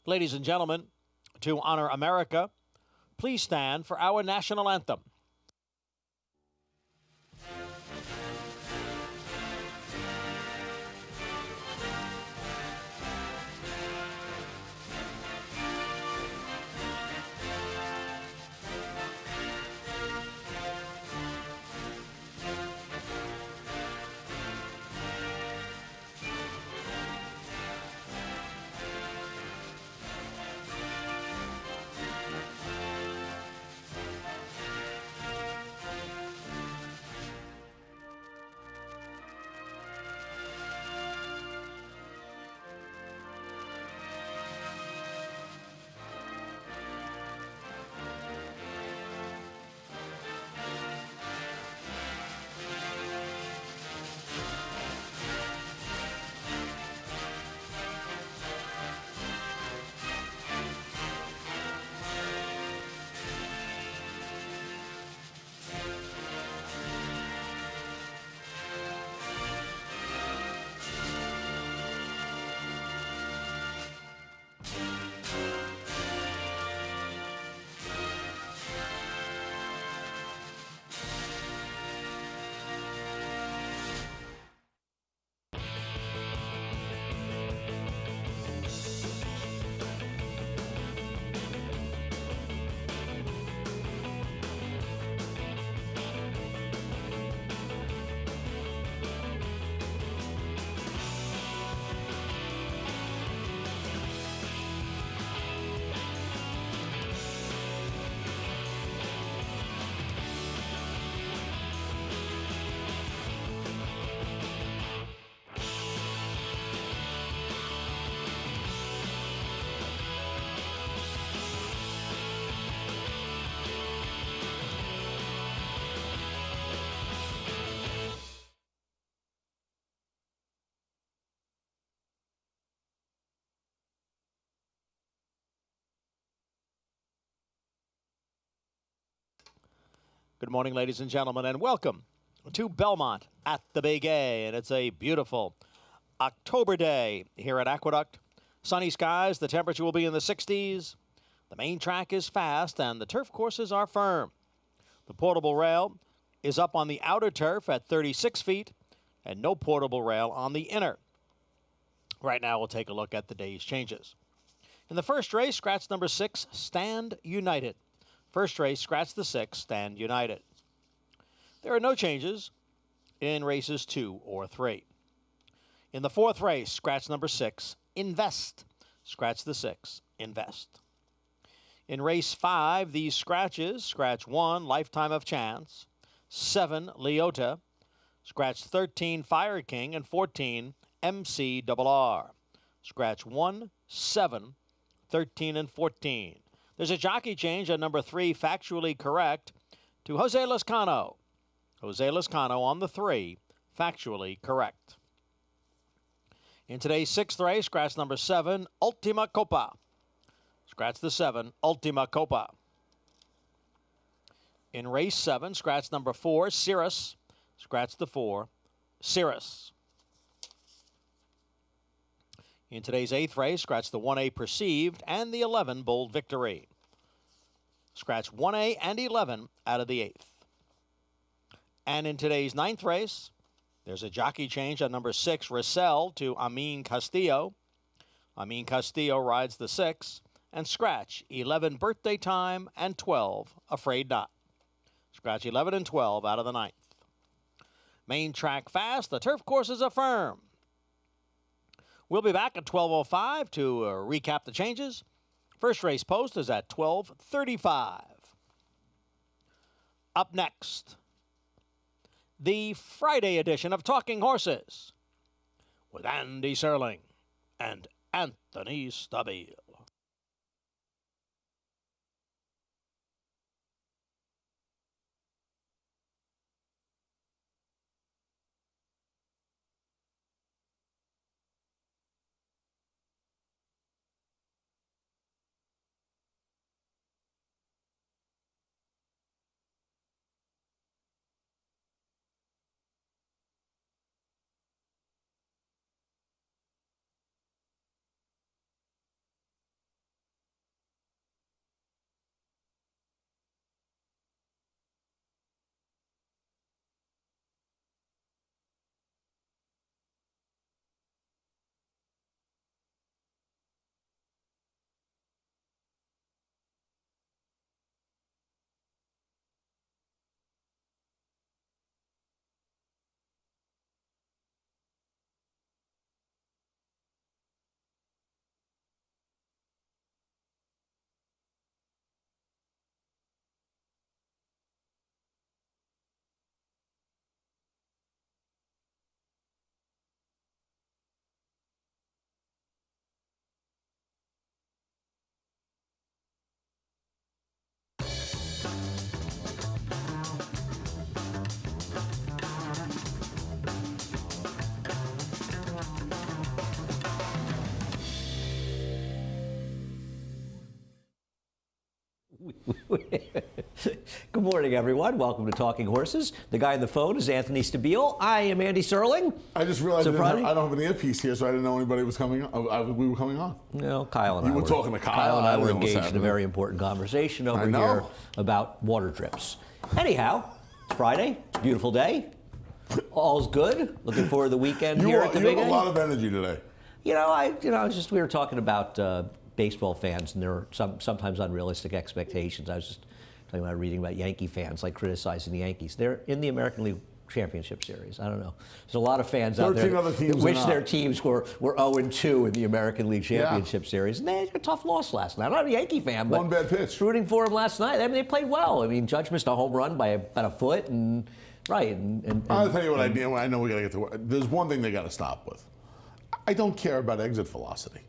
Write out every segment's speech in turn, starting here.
Ladies and gentlemen, to honor America, please stand for our national anthem. Good morning, ladies and gentlemen, and welcome to Belmont at the Big A. And it's a beautiful October day here at Aqueduct. Sunny skies, the temperature will be in the 60s. The main track is fast, and the turf courses are firm. The portable rail is up on the outer turf at 36 feet, and no portable rail on the inner. Right now, we'll take a look at the day's changes. In the first race, scratch number 6, Stand United. First race, scratch the 6, Stand United. There are no changes in races 2 or 3. In the fourth race, scratch number 6, Invest. Scratch the 6, Invest. In race 5, these scratches, scratch 1, Lifetime of Chance, 7, Leota, scratch 13, Fire King, and 14, MCRR. Scratch 1, 7, 13, and 14. There's a jockey change on number 3, Factually Correct, to Jose Lezcano. Jose Lezcano on the 3, Factually Correct. In today's sixth race, scratch number 7, Ultima Copa. Scratch the 7, Ultima Copa. In race 7, scratch number 4, Cirrus. Scratch the 4, Cirrus. In today's eighth race, scratch the 1A Perceived and the 11 Bold Victory. Scratch 1A and 11 out of the eighth. And in today's ninth race, there's a jockey change on number 6, Rissell, to Amin Castillo. Amin Castillo rides the 6. And scratch 11 Birthday Time and 12 Afraid Not. Scratch 11 and 12 out of the ninth. Main track fast, the turf courses are firm. We'll be back at 12:05 to recap the changes. First race post is at 12:35. Up next, the Friday edition of Talking Horses with Andy Serling and Anthony Stabile. Good morning, everyone. Welcome to Talking Horses. The guy on the phone is Anthony Stabile. I am Andy Serling. I just realized I don't have an earpiece here, so I didn't know anybody was coming on. We were coming on. No, Kyle and You were talking to Kyle. Kyle and I were didn't know what's engaged in a happening. very important conversation over here about water trips. Anyhow, it's Friday. It's a beautiful day. All's good. Looking forward to the weekend here at the Big You have A. a lot of energy today. We were talking about baseball fans, and there are sometimes unrealistic expectations. I was just talking about reading about Yankee fans, like criticizing the Yankees. They're in the American League Championship Series. I don't know. There's a lot of fans out there 13 other teams that wish are their not. teams were 0-2 in the American League Championship Series. And they had a tough loss last night. I'm not a Yankee fan, but One bad pitch. rooting for them last night. I mean, they played well. I mean, Judge missed a home run by about a foot, and I'll tell you what I do. I know we got to get to. There's one thing they got to stop with. I don't care about exit velocity.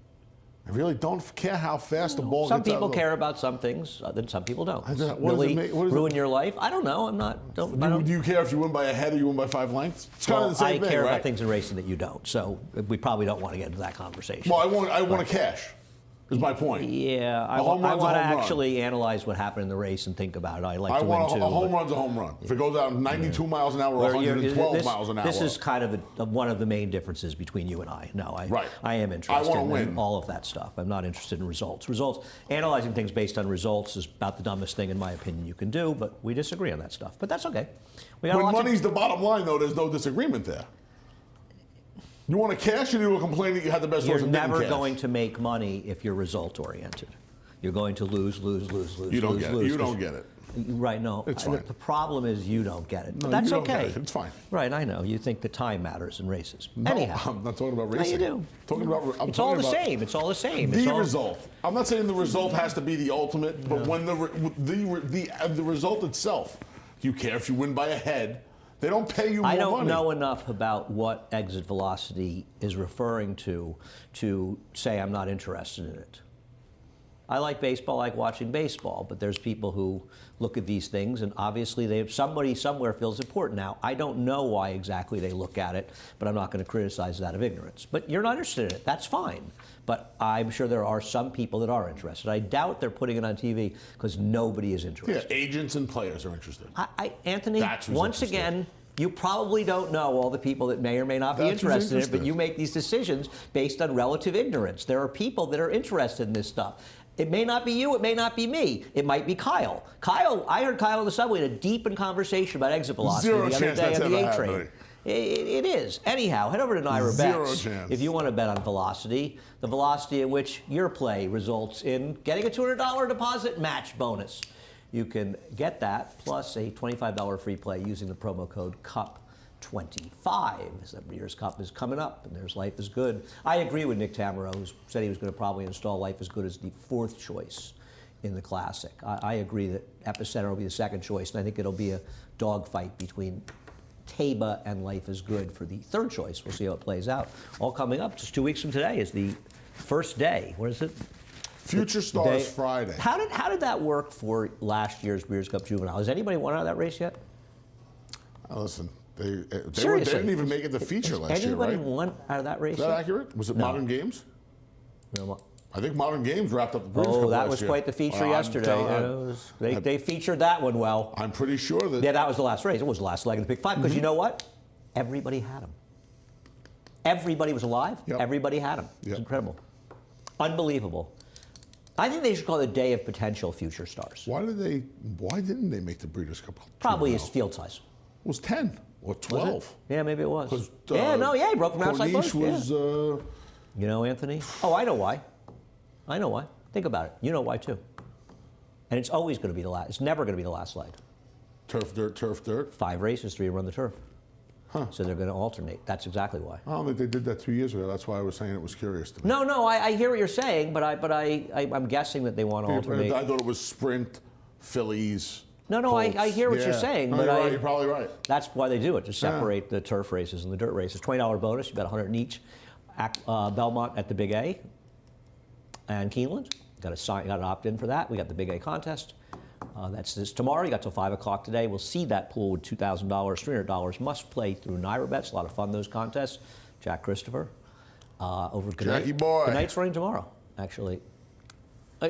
I really don't care how fast the ball Some gets out. people care about some things, then some people don't. What does Really it what does ruin your life? I don't know. I'm not. Do you care if you win by a head or you win by 5 lengths? It's kind of the same I thing, care right? about things in racing that you don't. So we probably don't want to get into that conversation. Well, I want to cash. Is my point. Yeah, I A home want run's to a home run. actually analyze what happened in the race and think about it. I like I to win want too. a home run's a home run. If it goes out 92 miles an hour or Where 112 miles an hour. This is kind of one of the main differences between you and I. No, I am interested wanna in win. all of that stuff. I'm not interested in results. Analyzing things based on results is about the dumbest thing, in my opinion, you can do, but we disagree on that stuff. But that's okay. We got a When lot to- money's the bottom line, though, there's no disagreement there. You want to cash or you will complain that you had the best horse You're and didn't never cash? going to make money if you're result oriented. You're going to lose. You don't get it. You don't get it. Right, no. It's fine. The problem is you don't get it. No, But that's you don't get okay. it. It's fine. Right, I know. You think the time matters in races. No, Anyhow. I'm not talking about No, racing. you do. It's all the same. It's all the same. The result. I'm not saying the result has to be the ultimate, but when the result itself, do you care if you win by a head? They don't pay you more money. I don't know enough about what exit velocity is referring to say I'm not interested in it. I like baseball, I like watching baseball, but there's people who look at these things, and obviously somebody somewhere feels important. Now, I don't know why exactly they look at it, but I'm not going to criticize that of ignorance. But you're not interested in it. That's fine. But I'm sure there are some people that are interested. I doubt they're putting it on TV because nobody is Yeah, interested. agents and players are interested. Anthony, That's who's once interested. again, you probably don't know all the people that may or may not be That's who's interested in it, but interested. you make these decisions based on relative ignorance. There are people that are interested in this stuff. It may not be you, it may not be me. It might be Kyle. I heard Kyle on the subway in a deep conversation about exit velocity Zero the other chance day that's on the ever A train. happening. It is. Anyhow, head over to Naira Zero Bets chance. if you want to bet on velocity, the velocity at which your play results in getting a $200 deposit match bonus. You can get that plus a $25 free play using the promo code CUP25. The Breeders' Cup is coming up, and there's Life is Good. I agree with Nick Tamaro, who said he was going to probably install Life is Good as the 4th choice in the Classic. I agree that Epicenter will be the 2nd choice, and I think it'll be a dogfight between Taba and Life is Good for the 3rd choice. We'll see how it plays out. All coming up, just 2 weeks from today is the first day. What is it? Future Stars Friday. How did that work for last year's Breeders' Cup Juvenile? Has anybody won out of that race yet? Listen, they Seriously. didn't even make it the feature last year, Anybody right? won out of that race Is that yet? accurate? Was it No. Modern Games? No. I think Modern Games wrapped up the Breeders' Cup Oh, that last was year. quite the feature I'm yesterday. telling- They featured that one well. I'm pretty sure that. Yeah, that was the last race. It was the last leg of the Big Five. Because Mm-hmm. you know what? Everybody had him. Everybody was alive. Yep. Everybody had him. It's Yep. incredible. Unbelievable. I think they should call it the Day of Potential Future Stars. Why didn't they make the Breeders' Cup? Probably Juvenile? his field size. It was 10 or Was it? 12. Yeah, maybe it was. 'Cause, He broke from outside Corniche close. was. You know, Anthony? Oh, I know why. I know why. Think about it. You know why, too. And it's always going to be the last. It's never going to be the last leg. Turf, dirt. 5 races, 3 run the turf. So they're going to alternate. That's exactly why. I don't think they did that 2 years ago. That's why I was saying it was curious to me. No, I hear what you're saying, but I'm guessing that they want to alternate. I thought it was sprint, fillies. No, I hear what you're saying, No, but you're probably right. That's why they do it, to separate the turf races and the dirt races. $20 bonus, you bet 100 in each. Belmont at the Big A and Keeneland. Got to opt in for that. We got the Big A contest. That's this tomorrow. You got till 5 o'clock today. We'll see that pool with $2,000, $300. Must play through Naira Bets. A lot of fun, those contests. Jack Christopher over Good Jackie Night. boy. Good Night's running tomorrow, actually.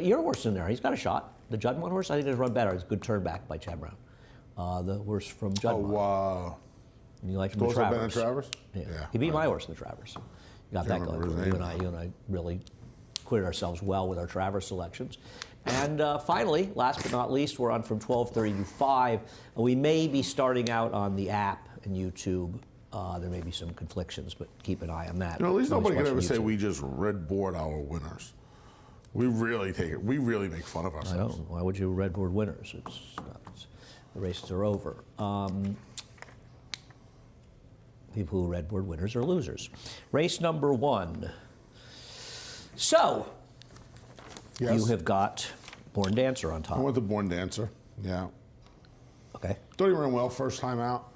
Your horse in there. He's got a shot. The Juddmonte horse, I think, has run better. It's a good turn back by Chad Brown. The horse from Juddmonte. Oh, And you like him in Those have been Travers. in Travers? Yeah. He beat my horse in the Travers. You got that Can't going. remember his name. You and I really acquitted ourselves well with our Travers selections. And finally, last but not least, we're on from 12:30 to 5. And we may be starting out on the app and YouTube. There may be some conflictions, but keep an eye on that. At least Always nobody can watch ever the say YouTube. we just red board our winners. We really take it. We really make fun of I ourselves. don't. Why would you red board winners? The races are over. People who red board winners are losers. Race number 1. So, Yes. you have got Born Dancer on I top. went to Born Dancer. Yeah. Okay. Thought he ran well first time out.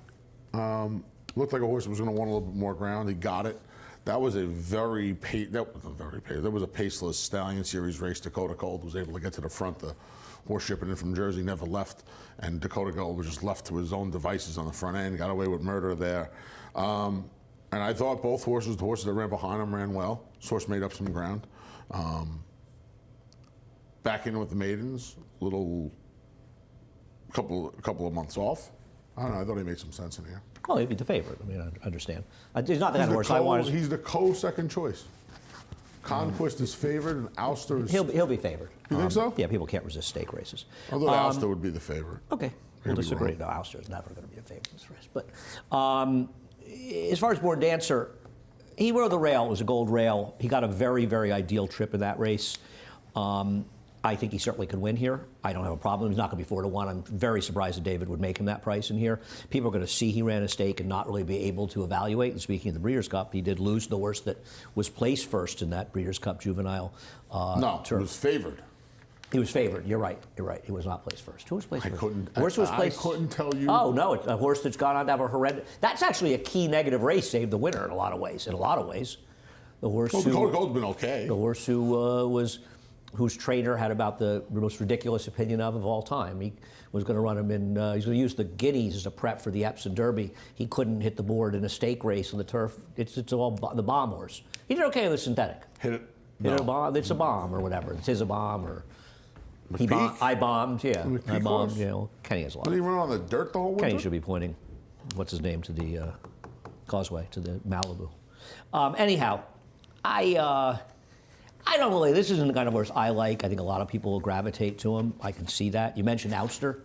Looked like a horse that was going to want a little bit more ground. He got it. That was a very that was a paceless Stallion Series race. Dakota Gold was able to get to the front. The horse shipping in from Jersey never left, and Dakota Gold was just left to his own devices on the front end. Got away with murder there. And I thought both horses, the horses that ran behind him, ran well. This horse made up some ground. Back in with the maidens, couple of months off. I don't know. I thought he made some sense in here. Oh, he'd be the favorite. I mean, I understand. He's not the kind of horse I want. He's the co-second choice. Conquest is favored, and Ouster is. He'll be favored. You think so? Yeah, people can't resist stake races. I thought Ouster would be the favorite. Okay, we'll Maybe disagree. wrong. No, Ouster is never going to be a favorite in this race. But as far as Born Dancer, he rode the rail. It was a gold rail. He got a very, very ideal trip in that race. I think he certainly could win here. I don't have a problem. He's not going to be 4-1. I'm very surprised that David would make him that price in here. People are going to see he ran a stake and not really be able to evaluate. And speaking of the Breeders' Cup, he did lose the horse that was placed first in that Breeders' Cup juvenile No, he turf. was favored. He was favored. You're right. You're right. He was not placed first. Who was placed first? Horse was I placed. couldn't tell you. Oh no, it's a horse that's gone on to have a horrendous. That's actually a key negative race. Saved the winner in a lot of ways. The horse Well, who, Dakota Gold's been okay. the horse who whose trainer had about the most ridiculous opinion of all time. He was going to run him in. He's going to use the Guineas as a prep for the Epsom Derby. He couldn't hit the board in a stake race on the turf. It's all the bomb horse. He did okay with the synthetic. Hit it. Hit No. a bomb. It's a bomb or whatever. It's his a bomb or. McPeak? I bombed, yeah. McPeak I bombed, horse? yeah. Well, Kenny has a lot. Did he run on the dirt the whole winter? Kenny should be pointing, what's his name, to the causeway, to the Malibu. Anyhow, I don't really, this isn't the kind of horse I like. I think a lot of people will gravitate to him. I can see that. You mentioned Ouster,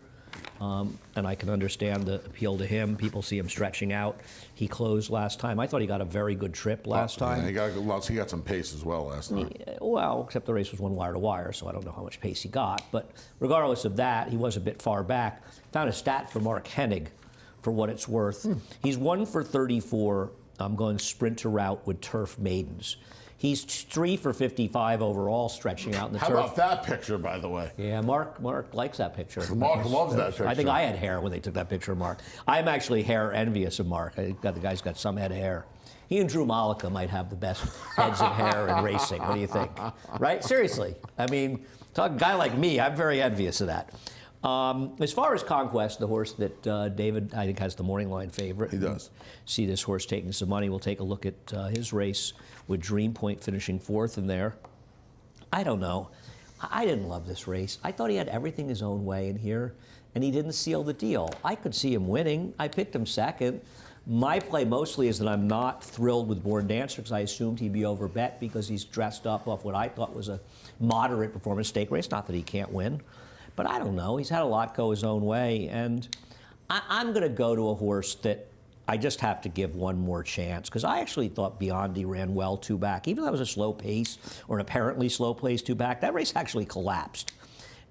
and I can understand the appeal to him. People see him stretching out. He closed last time. I thought he got a very good trip last time. Yeah, he got some pace as well last time. Well, except the race was one wire to wire, so I don't know how much pace he got. But regardless of that, he was a bit far back. Found a stat for Mark Hennig, for what it's worth. He's 1 for 34. I'm going sprint to route with turf maidens. He's 3 for 55 overall, stretching out in the How turf. about that picture, by the way? Yeah, Mark likes that picture. Mark loves that picture. I think I had hair when they took that picture of Mark. I'm actually hair envious of Mark. The guy's got some head of hair. He and Drew Malika might have the best heads of hair in racing. What do you think? Right? Seriously. I mean, talk a guy like me, I'm very envious of that. As far as Conquest, the horse that David, I think, has the morning line favorite. He does. See this horse taking some money. We'll take a look at his race with Dream Point finishing 4th in there. I don't know. I didn't love this race. I thought he had everything his own way in here, and he didn't seal the deal. I could see him winning. I picked him second. My play mostly is that I'm not thrilled with Born Dancer because I assumed he'd be overbet because he's dressed up off what I thought was a moderate performance stake race. Not that he can't win, but I don't know. He's had a lot go his own way, and I'm going to go to a horse that I just have to give one more chance because I actually thought Biondi ran well 2 back. Even though it was a slow pace or an apparently slow pace 2 back, that race actually collapsed.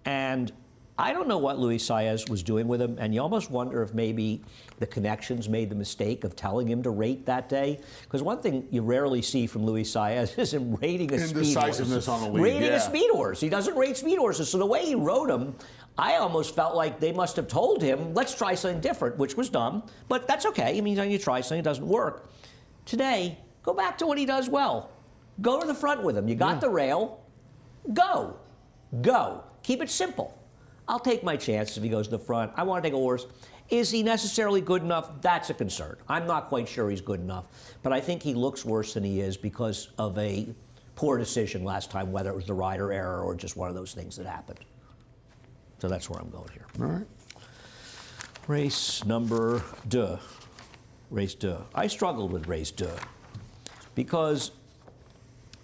And I don't know what Luis Saez was doing with him, and you almost wonder if maybe the connections made the mistake of telling him to rate that day. Because one thing you rarely see from Luis Saez is him rating a speed horse. Indecisiveness on the lead, Rating yeah. a speed horse. He doesn't rate speed horses. So the way he rode him, I almost felt like they must have told him, let's try something different, which was dumb. But that's okay. I mean, you try something, it doesn't work. Today, go back to what he does well. Go to the front with him. You got the rail. Go. Keep it simple. I'll take my chances if he goes to the front. I want to take a horse. Is he necessarily good enough? That's a concern. I'm not quite sure he's good enough, but I think he looks worse than he is because of a poor decision last time, whether it was the rider error or just one of those things that happened. So that's where I'm going here. All right. Race number 2. Race 2. I struggled with race 2 because,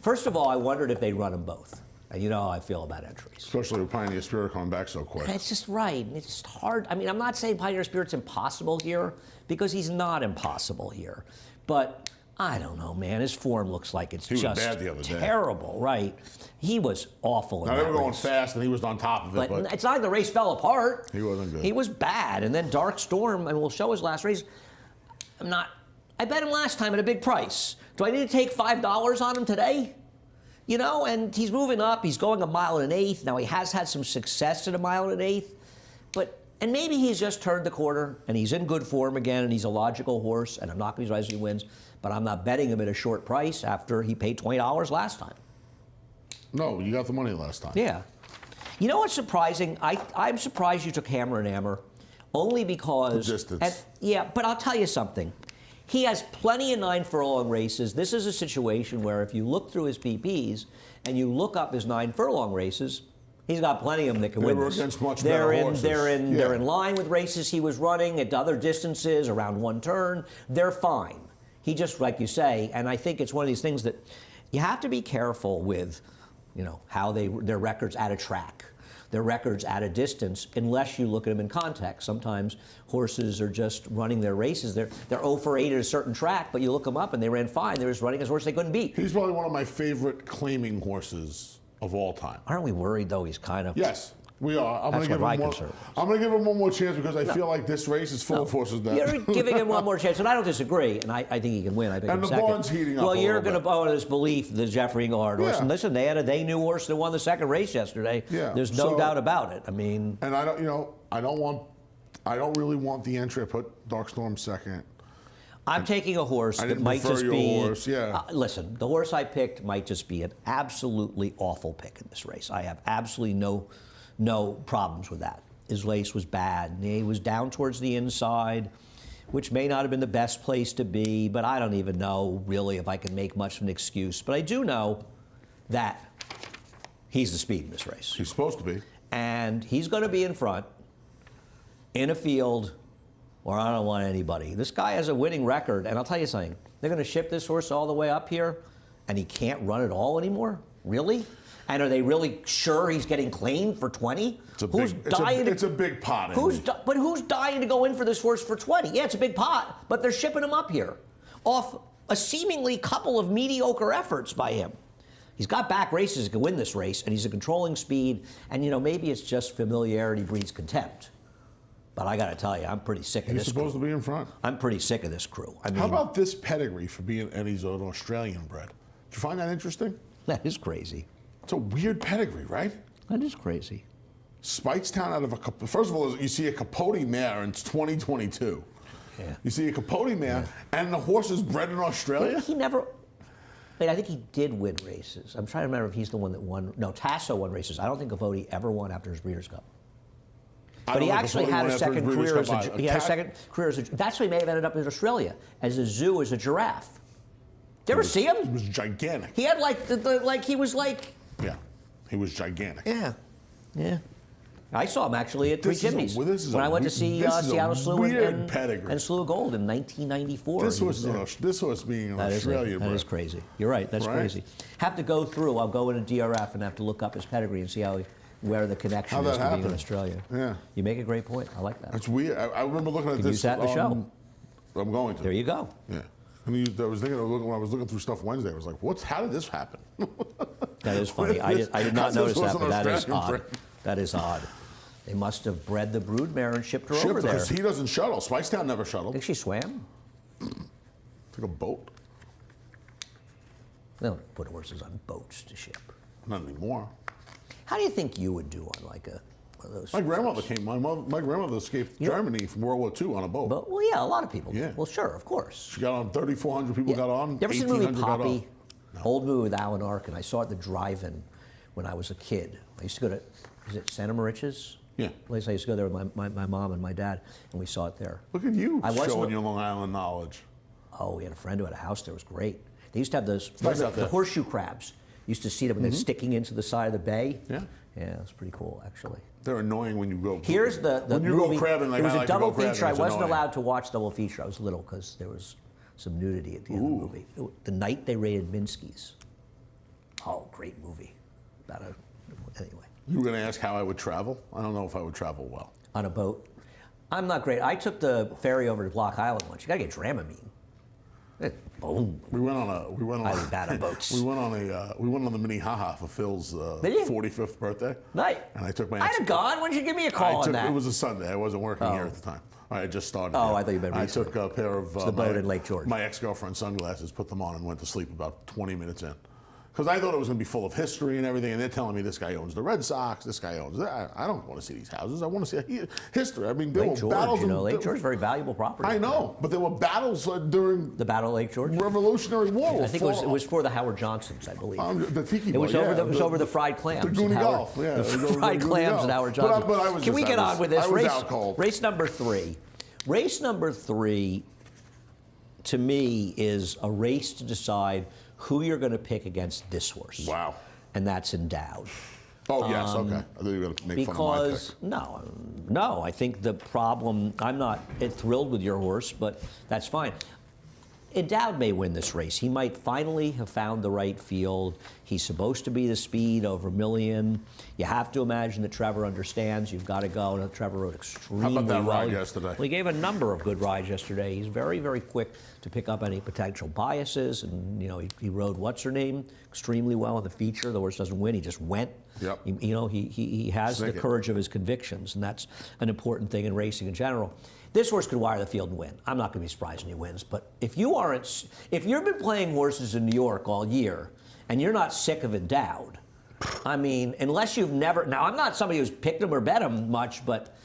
first of all, I wondered if they'd run them both. And you know how I feel about entries. Especially with Pioneer Spirit coming back so quick. It's just right. It's just hard. I mean, I'm not saying Pioneer Spirit's impossible here because he's not impossible here. But I don't know, man. His form looks like it's was just bad the other day. terrible, right? He was awful in Now, that they were going race. fast, and he was on top of it. But it's not like the race fell apart. He wasn't good. He was bad. And then Dark Storm, and we'll show his last race. I bet him last time at a big price. Do I need to take $5 on him today? You know, and he's moving up. He's going 1 1/8. Now, he has had some success at 1 1/8. And maybe he's just turned the corner, and he's in good form again, and he's a logical horse, and I'm not going to be surprised if he wins. But I'm not betting him at a short price after he paid $20 last time. No, you got the money last time. Yeah. You know what's surprising? I'm surprised you took Hammer and Hammer, only because... The distance. Yeah, but I'll tell you something. He has plenty of 9 furlong races. This is a situation where if you look through his PPs and you look up his 9 furlong races, he's got plenty of them that can win were this. against much better horses. They're Yeah. in line with races he was running at other distances, around 1 turn. They're fine. He just, like you say, and I think it's one of these things that you have to be careful with, you know, how their records at a track, their records at a distance, unless you look at them in context. Sometimes horses are just running their races. They're 0 for 8 at a certain track, but you look them up and they ran fine. They were just running as horse they couldn't beat. He's probably one of my favorite claiming horses of all time. Aren't we worried though? He's kind of Yes, we are. I'm That's going to what give my him concern I'm going to give him one more chance because I feel like this race is full of horses that. You're giving him one more chance, and I don't disagree. And I think he can win. I think And him the second. barn's heating up Well, a you're little going to bit. own this belief, the Jeffrey Engelhard horse. Yeah. And listen, they had a they knew horse that won the second race yesterday. Yeah. There's no So- doubt about it. I mean, And I don't, I don't really want the entry. I put Dark Storm second. I'm taking a horse I that didn't might prefer just your be. horse, yeah. Listen, the horse I picked might just be an absolutely awful pick in this race. I have absolutely no problems with that. His lace was bad. He was down towards the inside, which may not have been the best place to be, but I don't even know really if I can make much of an excuse. But I do know that he's the speed in this race. He's supposed to be. And he's going to be in front in a field where I don't want anybody. This guy has a winning record, and I'll tell you something. They're going to ship this horse all the way up here, and he can't run at all anymore? Really? And are they really sure he's getting claimed for 20? It's a big pot. But who's dying to go in for this horse for 20? Yeah, it's a big pot, but they're shipping him up here off a seemingly couple of mediocre efforts by him. He's got back races that can win this race, and he's a controlling speed, and maybe it's just familiarity breeds contempt. But I got to tell you, I'm pretty sick of He's this supposed crew. to be in front. I'm pretty sick of this crew. I mean, How about this pedigree for being, and he's an Australian bred. Did you find that interesting? that is crazy. It's a weird pedigree, right? That is crazy. Spikestown out of a first of all, you see a Capote mare in 2022. Yeah. You see a Capote mare, and the horse is bred in Australia. He never. Wait, I think he did win races. I'm trying to remember if he's the one that won. No, Tasso won races. I don't think Capote ever won after his Breeders' Cup. But he actually had a second career as a. That's why he may have ended up in Australia as a zoo as a giraffe. Did you ever see him? He was gigantic. He had he was like. Yeah, he was gigantic. Yeah. I saw him actually at Three Chimneys when I went to see Seattle Slew and Slew of Gold in 1994. This was being an Australian bred. That is crazy. You're right. That's crazy. Have to go through. I'll go into DRF and have to look up his pedigree and see where the connection is to being in Australia. Yeah. You make a great point. I like that. It's weird. I remember looking at this. Use that in the show. I'm going to. There you go. Yeah. I was thinking when I was looking through stuff Wednesday. I was like, how did this happen? That is funny. I did not notice that, but that is odd. Bred. That is odd. They must have bred the broodmare and shipped her over there. Because he doesn't shuttle. Spikestown never I shuttled. think she swam. Took a boat. They don't put horses on boats to ship. Not anymore. How do you think you would do on like one of those? My grandmother came. My grandmother escaped Germany from World War II on a boat. Well, yeah, a lot of people. Yeah. Well, sure, of course. She got on. 3,400 people got on. You ever seen the movie 1,800 got Poppy? off. No. Old movie with Alan Arkin. I saw it at the drive-in when I was a kid. I used to go to, is it Santa Mauritius? Yeah. Place I used to go there with my mom and my dad, and we saw it there. Look at you I wasn't- showing your Long Island knowledge. Oh, we had a friend who had a house there. It was great. They used to have those Nice out the there. horseshoe crabs. Used to see them when they're sticking into the side of the bay. Yeah. Yeah, it was pretty cool, actually. They're annoying when you go. Here's the when you movie. go crabbing. Like it was I a like to double go crabbing, feature. I it's wasn't annoying. allowed to watch double feature. I was little because there was some nudity at the end of the movie. The night they raided Minsky's. Oh, great movie. Anyway. You were going to ask how I would travel. I don't know if I would travel well. On a boat. I'm not great. I took the ferry over to Block Island once. You gotta get Dramamine. Boom. We went on a. I was bad on boats. We went on the Minnehaha for Phil's Did you? 45th birthday. Nice. And I took my. I'd have gone. Why didn't you give me a call on that? It was a Sunday. I wasn't working here at the time. I had just started. Oh, here. I thought you meant I recently. took a pair of the boat in Lake George. my ex-girlfriend's sunglasses, put them on, and went to sleep about 20 minutes in. Because I thought it was going to be full of history and everything, and they're telling me this guy owns the Red Sox, this guy owns that. I don't want to see these houses. I want to see history. I mean, there Lake were George, battles. Lake George is very valuable property. I know, but there were battles during The Battle of Lake George? Revolutionary War. I think it was for the Howard Johnsons, I believe. The tiki It was bar, over. yeah, It was over the fried clams. The Goonie at Howard- Golf, yeah. The it was over fried the Goonie clams Golf. at Howard But Johnson. I was Can we just- get I on with this? I was out cold. Race number 3. Race number 3, to me, is a race to decide who you're going to pick against this horse. Wow. And that's Endowed. Oh, yes, okay. I thought you were going to make fun of my Because pick. no, I think the problem. I'm not thrilled with your horse, but that's fine. Endowed may win this race. He might finally have found the right field. He's supposed to be the speed over Million. You have to imagine that Trevor understands. You've got to go. And Trevor rode extremely well. How about that ride yesterday? Well, he gave a number of good rides yesterday. He's very, very quick to pick up any potential biases. And, he rode what's-her-name extremely well in the feature. The horse doesn't win. He just went. Yep. He has Sneak the it. courage of his convictions, and that's an important thing in racing in general. This horse could wire the field and win. I'm not going to be surprised when he wins. But if you've been playing horses in New York all year and you're not sick of Endowed, I mean, unless you've never. Now, I'm not somebody who's picked him or bet him much, but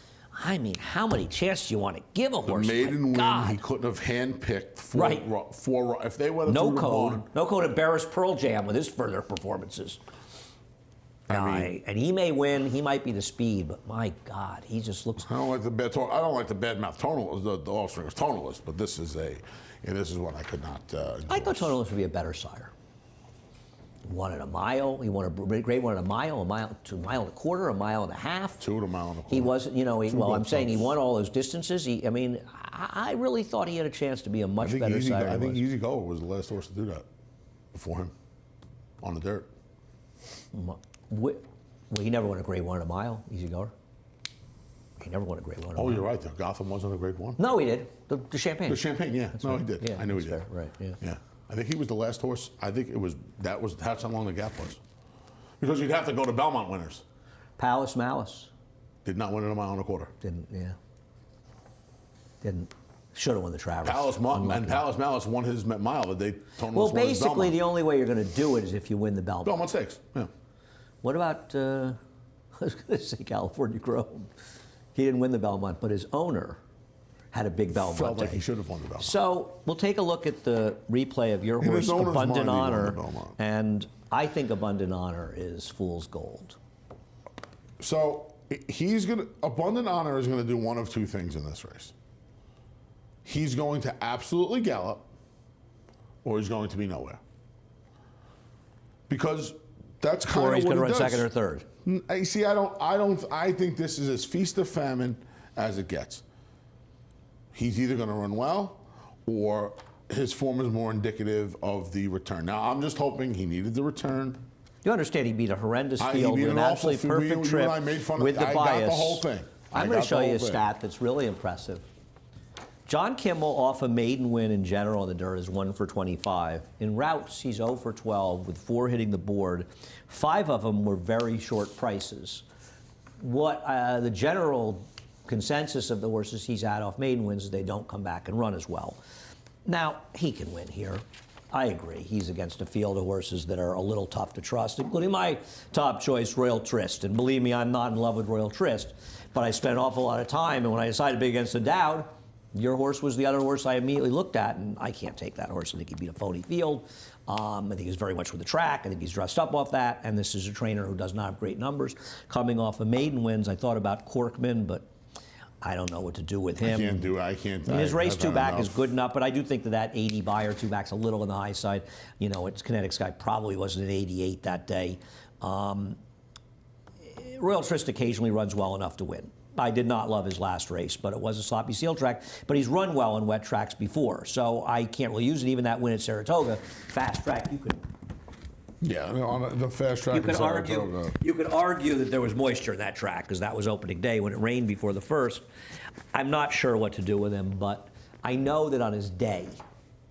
I mean, how many chances do you want to give a The horse? maiden My win, God. he couldn't have handpicked four. Right. If they would have No threw the code. barn, No code of Barris Pearl Jam with his further performances. I mean, And he may win. He might be the speed, but my God, he just looks. I don't like the bad talk. I don't like the bad mouth tonalist. The offspring is tonalist, but this is one I could not. I thought Tonalist would be a better sire. Won at a mile. He won a great one at a mile to a mile and a quarter, a mile and a half. 2 to a mile and a quarter. He wasn't, I'm good saying he clubs. won all those distances. I really thought he had a chance to be a much better sire. I than think he was. Easy Go was the last horse to do that before him on the dirt. Well, he never won a grade 1 at a mile, Easy Goer. He never won a grade 1 at a Oh, mile. you're right. The Gotham wasn't a grade 1. No, he did. The Champagne. The Champagne, yeah. No, right. he did. Yeah, I knew he that's did. fair. Right, yeah. Yeah. I think he was the last horse. I think that's how long the gap was. Because you'd have to go to Belmont winners. Palace Malice. Did not win in a mile and a quarter. Didn't. Should have won the Travers. Palace Malice won his mile the day Tonalist Well, won his basically, the Belmont. only way you're going to do it is if you win the Belmont. Belmont Stakes, yeah. What about, I was going to say California Grove. He didn't win the Belmont, but his owner had a big Belmont Felt like day. he should have won the Belmont. So we'll take a look at the replay of your In horse, his owner's Abundant mind, he won the Honor. Belmont. And I think Abundant Honor is fool's gold. So Abundant Honor is going to do one of two things in this race. He's going to absolutely gallop, or he's going to be nowhere. Because that's kind Or of he's what going to he run does. second or third. I see. I think this is as feast or famine as it gets. He's either going to run well, or his form is more indicative of the return. Now, I'm just hoping he needed the return. You understand he beat a horrendous He field beat with an awful absolutely field. perfect You trip and I made fun of with the I bias. got the whole thing. I'm going to show you a stat that's really impressive. John Kimmel, off a maiden win in general in the dirt, is 1 for 25. In routes, he's 0 for 12 with 4 hitting the board. 5 of them were very short prices. What the general consensus of the horses he's had off maiden wins is they don't come back and run as well. Now, he can win here. I agree. He's against a field of horses that are a little tough to trust, including my top choice, Royal Tryst. And believe me, I'm not in love with Royal Tryst, but I spent an awful lot of time, and when I decided to be against Endowed, Your horse was the other horse I immediately looked at, and I can't take that horse. I think he beat a phony field. I think he's very much with the track. I think he's dressed up off that, and this is a trainer who does not have great numbers. Coming off of maiden wins, I thought about Corkman, but I don't know what to do with him. I can't. His race I've two had back enough. is good enough, but I do think that 80 buyer two back's a little on the high side. You know, it's Kinetics guy probably wasn't an 88 that day. Royal Trist occasionally runs well enough to win. I did not love his last race, but it was a sloppy seal track. But he's run well on wet tracks before, so I can't really use it. Even that win at Saratoga, fast track, you could. Yeah, on the fast track. You could in Saratoga. argue. You could argue that there was moisture in that track because that was opening day when it rained before the first. I'm not sure what to do with him, but I know that on his day,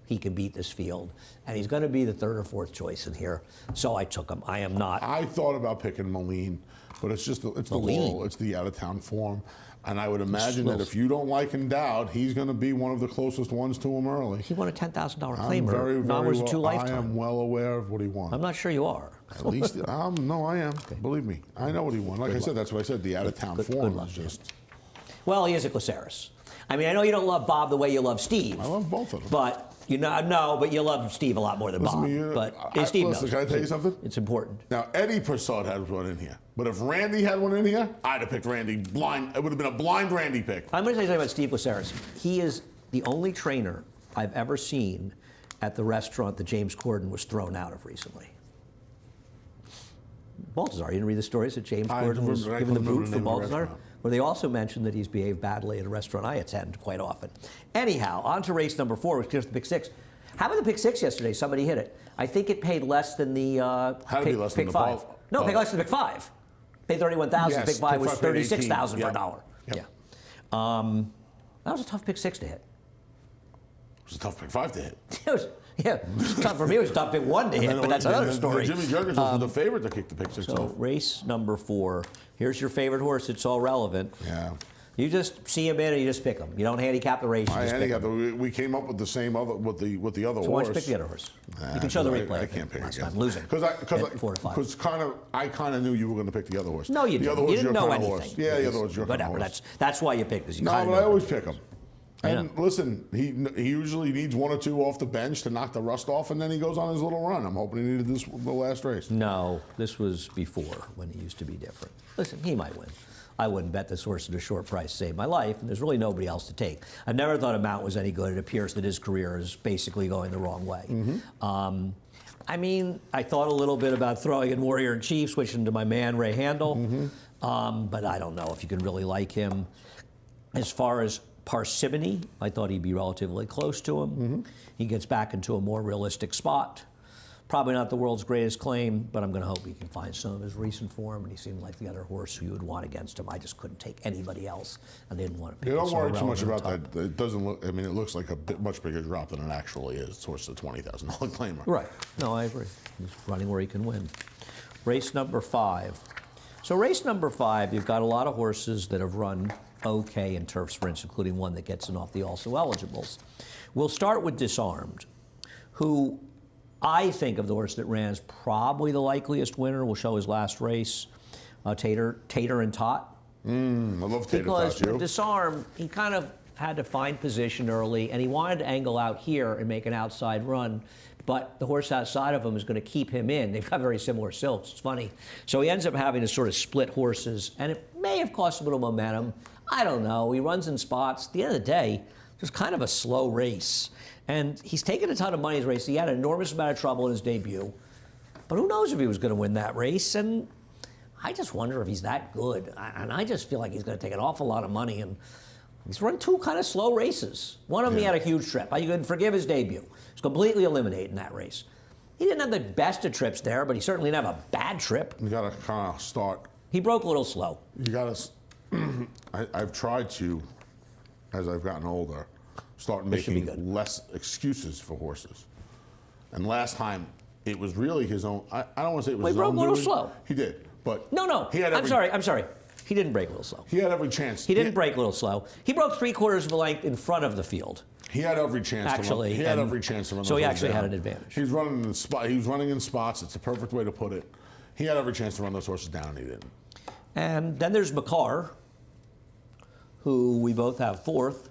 he can beat this field, and he's going to be the third or fourth choice in here. So I took him. I am not. I thought about picking Moline, but it's the Laurel, it's the out-of-town form, and I would imagine that if you don't like Endowed, he's going to be one of the closest ones to him early. He won a $10,000 I'm claimer. very, very was well, two lifetime. I am well aware of what he won. I'm not sure you are. At least, no, I am. Believe me, I know what he won. Like I said, that's what I said. The out-of-town form is just. Well, he is a Glaceris. I mean, I know you don't love Bob the way you love Steve. I love both of them. But but you love Steve a lot more than Bob. Steve knows. Can I tell you something? It's important. Now, Eddie Persaud had one in here. But if Randy had one in here, I'd have picked Randy blind. It would have been a blind Randy pick. I'm going to tell you something about Steve Glaceris. He is the only trainer I've ever seen at the restaurant that James Corden was thrown out of recently. Balthazar, you didn't read the stories that James Corden was given the boot for Balthazar? Where they also mentioned that he's behaved badly at a restaurant I attend quite often. Anyhow, on to race number 4, which gives the pick 6. How about the pick 6 yesterday? Somebody hit it. I think it paid less than the pick 5. No, it paid less than pick 5. Paid $31,000. Yes, pick 5 was $36,000 for a Yep. dollar. Yep. Yeah. That was a tough pick 6 to hit. It was a tough pick 5 to hit. It was tough for me. It was a tough pick 1 to hit, but that's another story. Jimmy Jurgens was the favorite to kick the pick 6 So off. race number 4. Here's your favorite horse. It's all relevant. Yeah. You just see him in and you just pick him. You don't handicap the race. You just pick him. We came up with the same other with the other So horse. why don't you pick the other horse? You can show the replay. I can't pick last again. time, losing. Because I kind of knew you were going to pick the other horse. No, you the didn't. other horse You didn't your know kind of anything. horse. Yeah, the other horse your kind of Whatever. horse. That's why you pick this. You No, kinda but I know. always pick him. I And listen, he usually needs 1 or 2 off the bench to knock the rust off, and then he goes on his little run. I'm hoping he needed this the last race. No, this was before when he used to be different. Listen, he might win. I wouldn't bet this horse at a short price to save my life, and there's really nobody else to take. I never thought a Mount was any good. It appears that his career is basically going the wrong way. I mean, I thought a little bit about throwing in Warrior and Chief, switching to my man Ray Handel, but I don't know if you can really like him. As far as Parsimony, I thought he'd be relatively close to him. He gets back into a more realistic spot. Probably not the world's greatest claim, but I'm going to hope he can find some of his recent form. And he seemed like the other horse who you would want against him. I just couldn't take anybody else, and didn't want to pick. Yeah, don't so worry too much irrelevant about that. It doesn't look. I mean, it looks like a much bigger drop than it actually is. It's worth the $20,000 claimer. Right. No, I agree. He's running where he can win. Race number 5. So race number 5, you've got a lot of horses that have run okay in turf sprints, including one that gets in off the also eligibles. We'll start with Disarmed, who I think of the horse that ran as probably the likeliest winner. We'll show his last race, Tater and Tot. I love Tater Because Tot, with Disarmed, he kind of had to find position early, and he wanted to angle out here and make an outside run, but the horse outside of him is going to keep him in. They've got very similar silks. It's funny. So he ends up having to sort of split horses, and it may have cost him a little momentum. I don't know. He runs in spots. At the end of the day, it was kind of a slow race. And he's taken a ton of money in his race. He had an enormous amount of trouble in his debut. But who knows if he was going to win that race. And I just wonder if he's that good. And I just feel like he's going to take an awful lot of money. And he's run 2 kind of slow races. One of them he had a huge trip. I can forgive his debut. He's completely eliminated in that race. He didn't have the best of trips there, but he certainly didn't have a bad trip. You got to kind of start. He broke a little slow. You got to. I've tried to, as I've gotten older, start making less excuses for horses. And last time, it was really his own. I don't want to say it was his own. He broke a little doing. slow. He did, but No. He had I'm sorry. He didn't break a little slow. He had every chance. He didn't break a little slow. He broke 3/4 of a length in front of the field. He had every chance. Actually, to run. He had every chance to run. So those he horses actually had down. an advantage. He was running in spot. He was running in spots. It's a perfect way to put it. He had every chance to run those horses down, and he didn't. And then there's McCarr, who we both have 4th,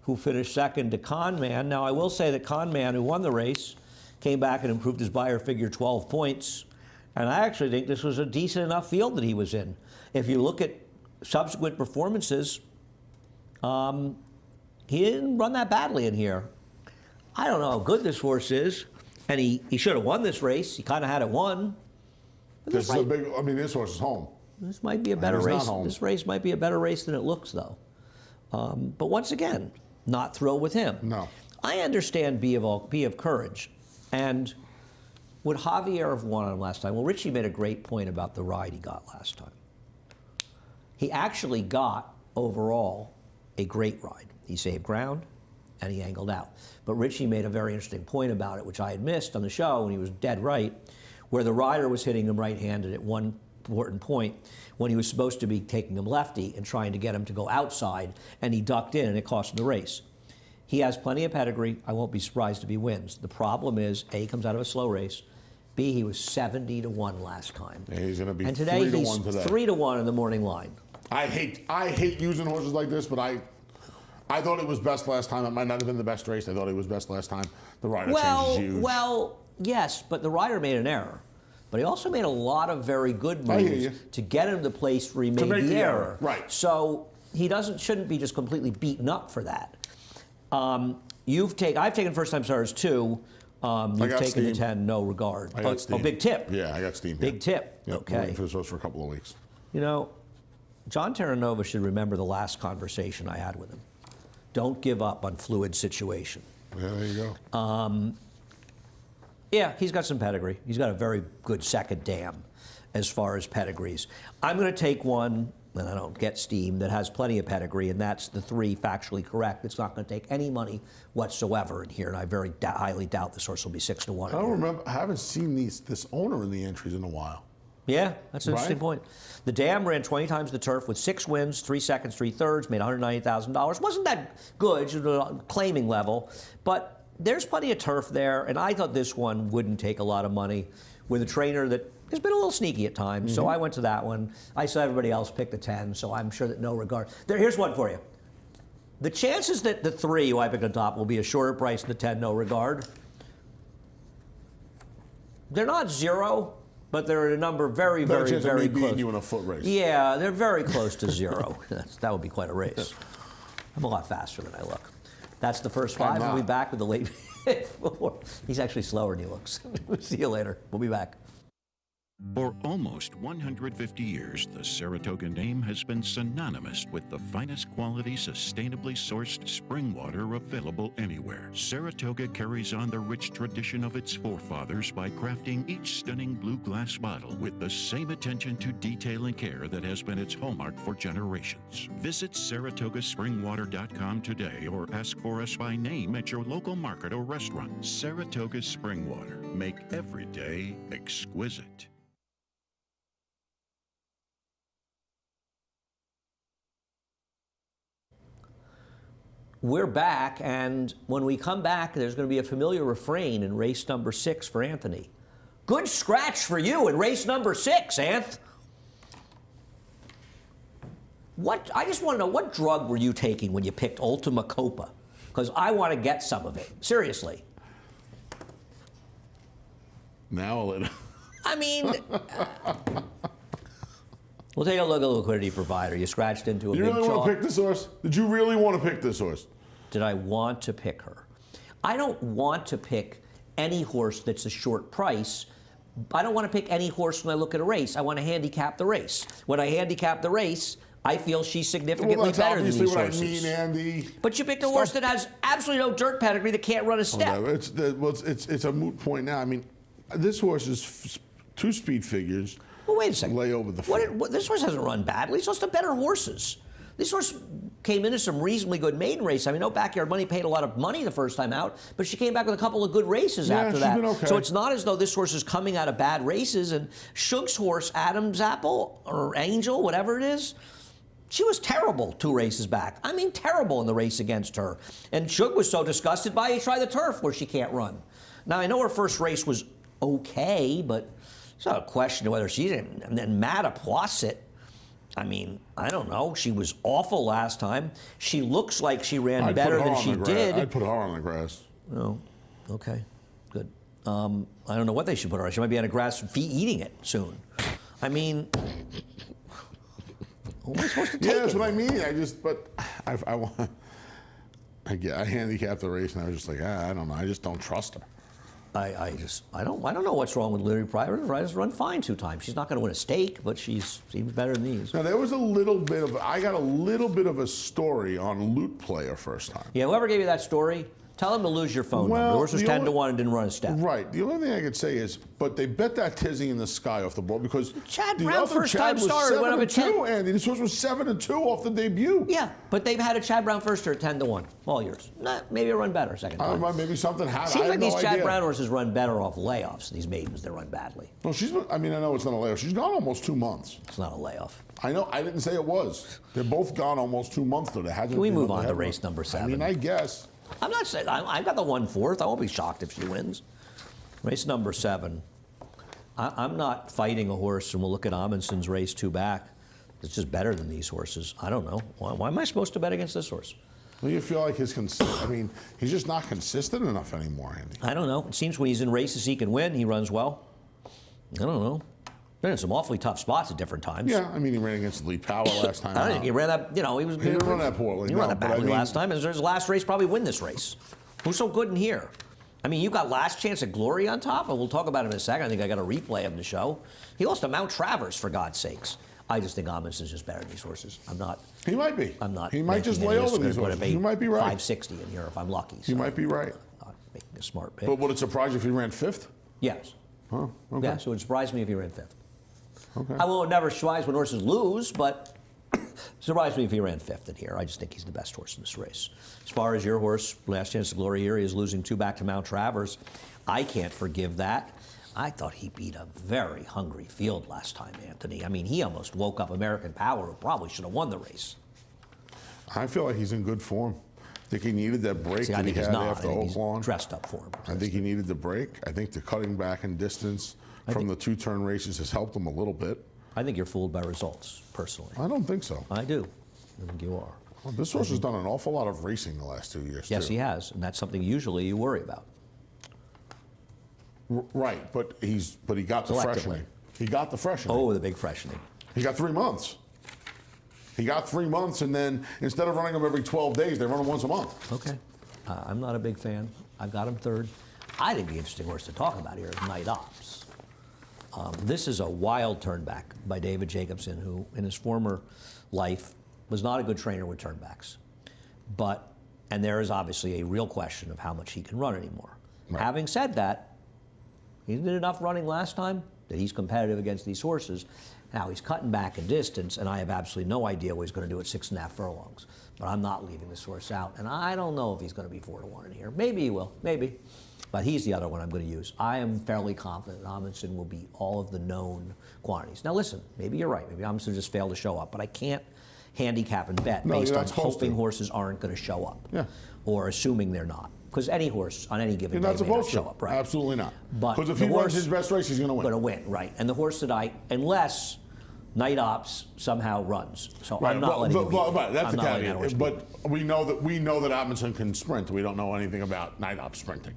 who finished second to Conman. Now, I will say that Conman, who won the race, came back and improved his Beyer figure 12 points. And I actually think this was a decent enough field that he was in. If you look at subsequent performances, he didn't run that badly in here. I don't know how good this horse is, and he should have won this race. He kind of had it won. This is a big. I mean, this horse is home. This might be a better He's not race. home. This race might be a better race than it looks, though. But once again, not thrilled with him. No. I understand Be of Courage, and would Javier have won on him last time? Well, Richie made a great point about the ride he got last time. He actually got overall a great ride. He saved ground, and he angled out. But Richie made a very interesting point about it, which I had missed on the show, and he was dead right, where the rider was hitting him right-handed at one important point when he was supposed to be taking him lefty and trying to get him to go outside, and he ducked in, and it cost him the race. He has plenty of pedigree. I won't be surprised if he wins. The problem is, A, he comes out of a slow race. B, he was 70-1 last time. Yeah, he's going to be and today 3 to he's 1 today. 3-1 in the morning line. I hate using horses like this, but I thought it was best last time. It might not have been the best race. I thought it was best last time. The rider change is huge. Well, yes, but the rider made an error. But he also made a lot of very good I hear moves you. to get him to the place where he made make the the error. error, right. So he shouldn't be just completely beaten up for that. I've taken first time stars too. You've got taken the Steam. 10, no regard. I got Steam. Big tip. Yeah, I got Steam. Big tip. Yep, Okay. waiting for this horse for a couple of weeks. You know, John Terranova should remember the last conversation I had with him. Don't give up on fluid situation. Yeah, there you go. Yeah, he's got some pedigree. He's got a very good second dam as far as pedigrees. I'm going to take one, and I don't get steam, that has plenty of pedigree, and that's the 3 factually correct. It's not going to take any money whatsoever in here, and I very highly doubt this horse will be 6-1. I don't remember. I haven't seen this owner in the entries in a while. Yeah, that's an interesting Right? point. The dam ran 20 times the turf with 6 wins, 3 seconds, 3 thirds, made $190,000. Wasn't that good, claiming level, but there's plenty of turf there, and I thought this one wouldn't take a lot of money with a trainer that has been a little sneaky at times, so I went to that one. I saw everybody else pick the 10, so I'm sure that no regard. Here's one for you. The chances that the 3 who I picked on top will be a shorter price than the 10, no regard, they're not 0, but they're at a number very, Better very, chance of very me beating close. you in a foot race. Yeah, they're very close to 0. That would be quite a race. I'm a lot faster than I look. That's the first 5. We'll be back with the late 4. He's actually slower than he looks. See you later. We'll be back. For almost 150 years, the Saratoga name has been synonymous with the finest quality, sustainably sourced spring water available anywhere. Saratoga carries on the rich tradition of its forefathers by crafting each stunning blue glass bottle with the same attention to detail and care that has been its hallmark for generations. Visit SaratogaSpringwater.com today or ask for us by name at your local market or restaurant. Saratoga Spring Water. Make every day exquisite. We're back, and when we come back, there's going to be a familiar refrain in race number 6 for Anthony. Good scratch for you in race number 6, Anth. I just want to know, what drug were you taking when you picked Ultima Copa? Because I want to get some of it. Seriously. Now I'll let I mean, we'll take a look at the liquidity provider. You scratched into a You big really want chalk. to pick this horse? Did you really want to pick this horse? Did I want to pick her? I don't want to pick any horse that's a short price. I don't want to pick any horse when I look at a race. I want to handicap the race. When I handicap the race, I feel she's significantly Well, that's better than obviously these what horses. I mean, Andy. But you picked a horse that has absolutely no dirt pedigree that can't run a step. Okay, it's a moot point now. I mean, this horse is 2 speed figures. Well, wait a second. Lay over the This horse hasn't run badly. He's just a better horses. This horse came into some reasonably good maiden race. I mean, no Backyard Money paid a lot of money the first time out, but she came back with a couple of good races Yeah, after she's that. been okay. So it's not as though this horse is coming out of bad races. And Shug's horse, Adam's Apple or Angel, whatever it is, she was terrible 2 races back. I mean, terrible in the race against her. And Shug was so disgusted by it, he tried the turf where she can't run. Now, I know her first race was okay, but it's not a question of whether she's in. And then Matt Poisson, I mean, I don't know. She was awful last time. She looks like she ran better than she did. I'd put her on the grass. Oh, okay, good. I don't know what they should put her on. She might be on a grass eating it soon. I mean, who am I supposed to take? Yeah, that's what I mean. I handicapped the race, and I was just like, I don't know. I just don't trust her. I don't know what's wrong with Lily Pryor. Pryor's run fine 2 times. She's not going to win a stake, but she seems better than these. Now there was I got a little bit of a story on Loot Play her first time. Yeah, whoever gave you that story, tell them to lose your phone number. The horse was 10-1 and didn't run a step. Right. The only thing I could say is, but they bet that tizzy in the sky off the board because Chad the Brown other first Chad time was started, went up at 10. 7-2, Andy. This horse was 7-2 off the debut. Yeah, but they've had a Chad Brown firster at 10-1 all years. Maybe a run better second time. Maybe something happened. Seems I like have these no Chad idea. Brown horses run better off layoffs. These maidens, they run badly. No, I know it's not a layoff. She's gone almost 2 months. It's not a layoff. I know. I didn't say it was. They're both gone almost 2 months though. Can we move on to race number 7? I mean, I guess. I'm not saying I got the 1/4. I won't be shocked if she wins. Race number 7. I'm not fighting a horse, and we'll look at Amundson's race 2 back. It's just better than these horses. I don't know. Why am I supposed to bet against this horse? Well, you feel like he's just not consistent enough anymore, Andy. I don't know. It seems when he's in races he can win. He runs well. I don't know. Been in some awfully tough spots at different times. Yeah, I mean, he ran against Lee Powell last time. I don't think he ran that. He didn't run that poorly. He ran no, that but badly last time. His last race probably win this race. Who's so good in here? I mean, you got Last Chance at Glory on top, and we'll talk about him in a second. I think I got a replay of the show. He lost to Mount Travers, for God's sakes. I just think Amundson's just better than these horses. I'm not. He might be. I'm not. He might just lay over these horses. You might be right. 560 in here if I'm lucky. You might be right. I'm not making a smart pick. But would it surprise you if he ran 5th? Yes. Oh, okay. Yes, it would surprise me if he ran 5th. Okay. I will never surprise when horses lose, but surprise me if he ran 5th in here. I just think he's the best horse in this race. As far as your horse, Last Chance of Glory here, he is losing 2 back to Mount Travers. I can't forgive that. I thought he beat a very hungry field last time, Anthony. I mean, he almost woke up American Power, who probably should have won the race. I feel like he's in good form. I think he needed that break See, I that he think he's had not. after I think he's Oaklawn. dressed up for him. I think he needed the break. I think the cutting back in distance from the 2-turn races has helped him a little bit. I think you're fooled by results, personally. I don't think so. I do. I think you are. Well, this horse has done an awful lot of racing the last 2 years, Yes, too. he has, and that's something usually you worry about. Right, but he got the Selectively. freshening. He got the freshening. Oh, the big freshening. He got 3 months. He got 3 months, and then instead of running him every 12 days, they run him once a month. Okay. I'm not a big fan. I've got him 3rd. I think the interesting horse to talk about here is Night Ops. This is a wild turnback by David Jacobson, who in his former life was not a good trainer with turnbacks. And there is obviously a real question of how much he can run anymore. Right. Having said that, he did enough running last time that he's competitive against these horses. Now he's cutting back in distance, and I have absolutely no idea what he's going to do at 6.5 furlongs. But I'm not leaving this horse out, and I don't know if he's going to be 4-1 in here. Maybe he will, maybe. But he's the other one I'm going to use. I am fairly confident that Amundsen will beat all of the known quantities. Now listen, maybe you're right. Maybe Amundsen just failed to show up, but I can't handicap and bet based on hoping horses aren't going to show up, or assuming they're not. Because any horse on any given day may not show up, right? Absolutely not. But because if he runs his best race, he's going to win. Going to win, right? And the horse that unless Night Ops somehow runs, so I'm not letting him beat him. Right, that's I'm the not letting that horse caveat. beat him. But we know that Amundsen can sprint. We don't know anything about Night Ops sprinting.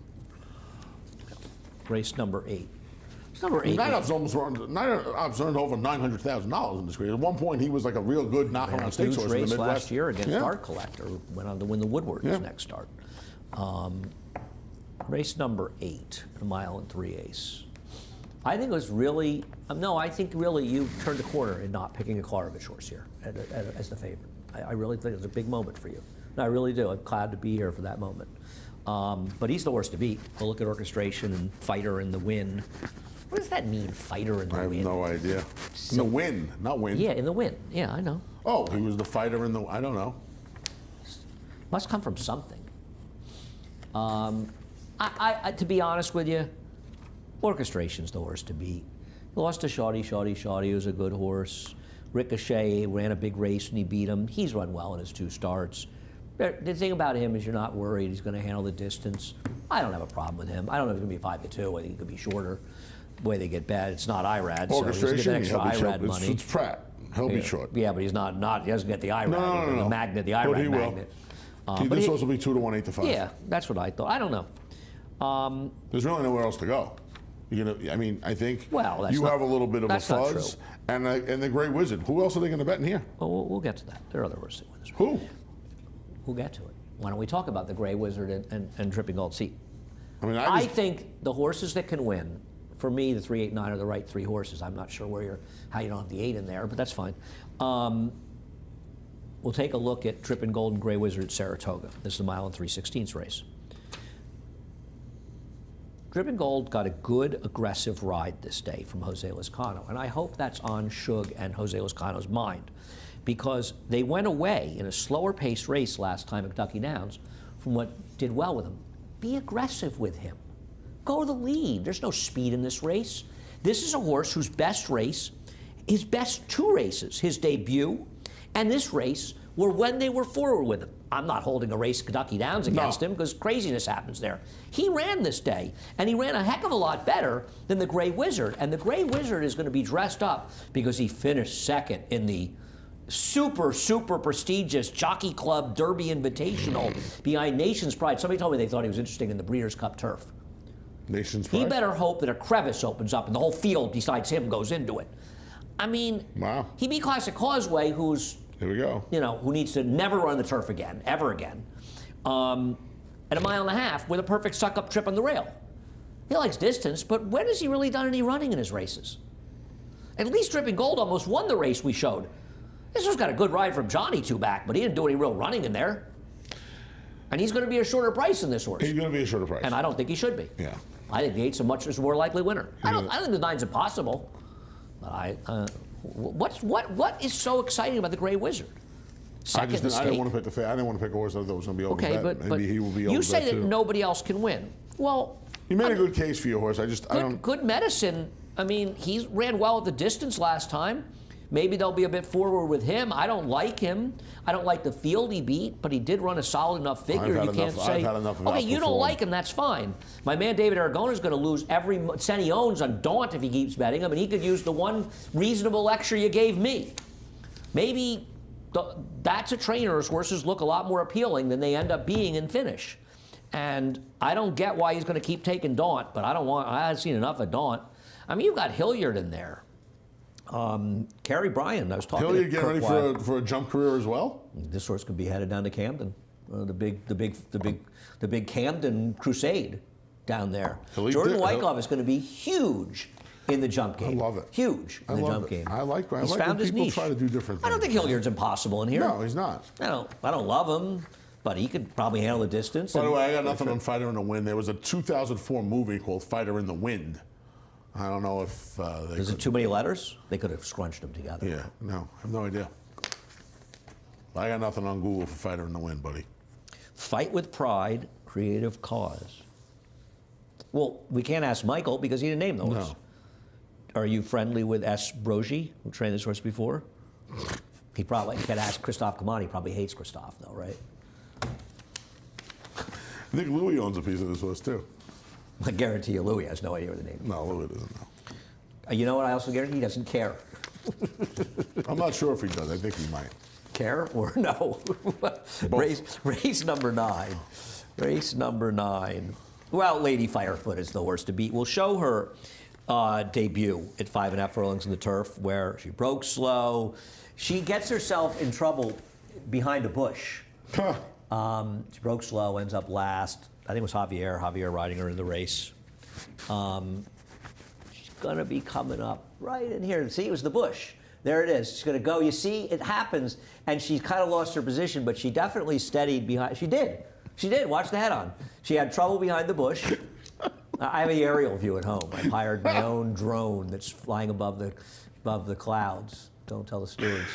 Race number 8. Number 8. Night Ops earned over $900,000 in this race. At one point, he was like a real good knockaround stakes horse in the race Midwest. last year against Art Collector, who went on to win the Woodward his next start. Race number 8, 1 mile and 3/8. I think it was really, I think really you turned the corner in not picking a Klarovich horse here as the favorite. I really think it was a big moment for you. And I really do. I'm glad to be here for that moment. But he's the horse to beat. We'll look at orchestration and fighter in the win. What does that mean, fighter in the win? I have no idea. In the win, not win. Yeah, in the win. Yeah, I know. Oh, he was the fighter in the, I don't know. Must come from something. To be honest with you, orchestration's the horse to beat. He lost to Shawty. Shawty was a good horse. Ricochet ran a big race and he beat him. He's run well in his 2 starts. The thing about him is you're not worried he's going to handle the distance. I don't have a problem with him. I don't know if he's going to be 5-2. I think he could be shorter. The way they get bad, it's not IRAD, so he's going to get extra IRAD money. It's Pratt. He'll be short. Yeah, but he's not. He doesn't get the IRAD, No. the magnet, the But IRAD he will. magnet. This will also be 2 to 1, 8 to 5. Yeah, that's what I thought. I don't know. There's really nowhere else to go. I mean, I think Well, that's you not- have a little bit of a that's not fuzz, true. and the Gray Wizard. Who else are they going to bet in here? Well, we'll get to that. There are other horses that win this race. Who? We'll get to it. Why don't we talk about the Gray Wizard and Dripping Gold? See, I mean, I think the horses that can win, for me, the 3, 8, 9 are the right 3 horses. I'm not sure how you don't have the 8 in there, but that's fine. We'll take a look at Dripping Gold and Gray Wizard at Saratoga. This is a 1 3/16 race. Dripping Gold got a good, aggressive ride this day from Jose Lezcano, and I hope that's on Shug and Jose Lezcano's mind, because they went away in a slower paced race last time at Kentucky Downs from what did well with him. Be aggressive with him. Go to the lead. There's no speed in this race. This is a horse whose best race, his best 2 races, his debut and this race, were when they were forward with him. I'm not holding a race at Kentucky Downs against him because craziness happens there. He ran this day, and he ran a heck of a lot better than the Gray Wizard. And the Gray Wizard is going to be dressed up because he finished second in the super, super prestigious Jockey Club Derby Invitational behind Nation's Pride. Somebody told me they thought he was interesting in the Breeders' Cup turf. Nation's He Pride? better hope that a crevice opens up and the whole field besides him goes into it. I mean, Wow. he beat Classic Causeway, who's, Here we go. who needs to never run the turf again, ever again, at a 1.5 miles with a perfect suck-up trip on the rail. He likes distance, but when has he really done any running in his races? At least Dripping Gold almost won the race we showed. This one's got a good ride from Johnny 2 back, but he didn't do any real running in there. And he's going to be a shorter price than this horse. He's going to be a shorter price. And I don't think he should be. Yeah. I think the 8's a much more likely winner. I don't think the 9's impossible. But what is so exciting about the Gray Wizard? I Second didn't want to pick I didn't want to pick a horse that was going to be over Okay, bet. but Maybe he will be over you say that too. nobody else can win. Well, You made a good case for your horse. I don't. good medicine. I mean, he ran well at the distance last time. Maybe they'll be a bit forward with him. I don't like him. I don't like the field he beat, but he did run a solid enough figure. You can't say, I've had enough of okay, you don't outperform. like him, that's fine. My man David Aragona is going to lose every cent he owns on Daunt if he keeps betting him, and he could use the one reasonable extra you gave me. Maybe that's a trainer's horses look a lot more appealing than they end up being in finish. And I don't get why he's going to keep taking Daunt, but I haven't seen enough of Daunt. I mean, you've got Hilliard in there. Kerry Bryan, I was talking Hilliard to getting ready Kirk for a jump career as well. This horse could be headed down to Camden, the big Camden crusade down there. Jordan Wyckoff is going to be huge in the jump game. I love it. Huge in the jump game. I like He's when found his people niche. try to do different things. I don't think Hilliard's impossible in here. No, he's not. I don't love him, but he could probably handle the distance. By the way, I got nothing on Fighter in the Wind. There was a 2004 movie called Fighter in the Wind. I don't know if they Is it too many letters? They could have scrunched them together. Yeah, no, I have no idea. I got nothing on Google for Fighter in the Wind, buddy. Fight with Pride, Creative Cause. Well, we can't ask Michael because he didn't name the horse. No. Are you friendly with S. Brogy, who trained this horse before? He probably could ask Christophe Kamani. He probably hates Christophe, though, right? I think Louis owns a piece of this horse, too. I guarantee you Louis has no idea what the name is. No, Louis doesn't know. You know what I also guarantee? He doesn't care. I'm not sure if he does. I think he might. Care or no? race number 9. Race number 9. Well, Lady Firefoot is the horse to beat. We'll show her debut at 5.5 furlongs in the turf where she broke slow. She gets herself in trouble behind a bush. She broke slow, ends up last. I think it was Javier riding her in the race. She's gonna be coming up right in here. See, it was the bush. There it is. She's gonna go. You see, it happens, and she's kind of lost her position, but she definitely steadied behind. She did. Watch the head on. She had trouble behind the bush. I have the aerial view at home. I've hired my own drone that's flying above the clouds. Don't tell the stewards.